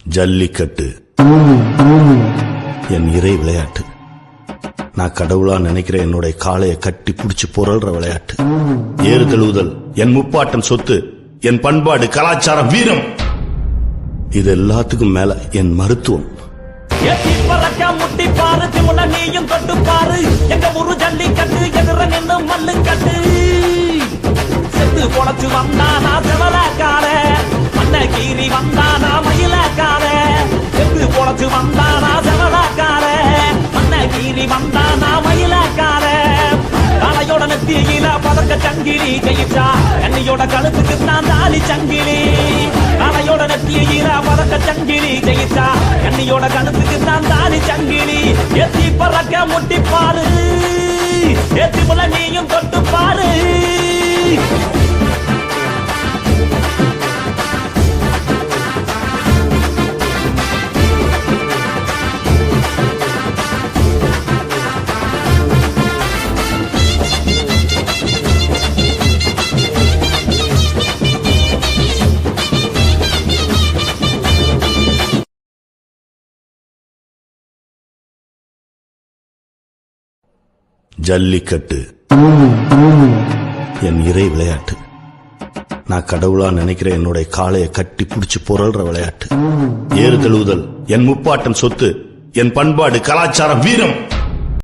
ஜல்லிக்கட்டு என் இறை விளையாட்டு. நான் கடவுளா நினைக்கிற என்னுடைய காளைய கட்டி புடிச்சு புரள்ற விளையாட்டு. ஏறு தழுவுதல் என் முப்பாட்டன் சொத்து, என் பண்பாடு, கலாச்சாரம், வீரம். இது எல்லாத்துக்கும் மேல என் மருத்துவம். முட்டி பாரு திமுன நீயும் தொட்டு பாரு, எங்க ஊரு ஜல்லிக்கட்டு எதிர நின்று மல்லு கட்டு. செத்து பொழைச்சு வந்தானா செவலக்கார, மண்ண கீறி வந்தானா மயிலக்கார. செத்து பொழைச்சு வந்தானா செவலக்கார, மண்ண கீறி வந்தானா மயிலக்கார. காளையோட நெத்தியில பதக்க சங்கிலி ஜெயிச்சா, கண்ணியோட கழுத்துக்கு தான் தாலி சங்கிலி. காளையோட நெத்தியில பதக்க சங்கிலி ஜெயிச்சா, கண்ணியோட கழுத்துக்கு தான் தாலி சங்கிலி. எத்தி பறக்க முட்டி பாரு, எத்தி முல நீயும் தொட்டு பாரு. ஜல்லிக்கட்டு என் இறை விளையாட்டு. நான் கடவுளா நினைக்கிற என்னுடைய காளைய கட்டி புடிச்சு புரள்ற விளையாட்டு. ஏறு தழுவுதல் என் முப்பாட்டன் சொத்து, என் பண்பாடு, கலாச்சாரம், வீரம்.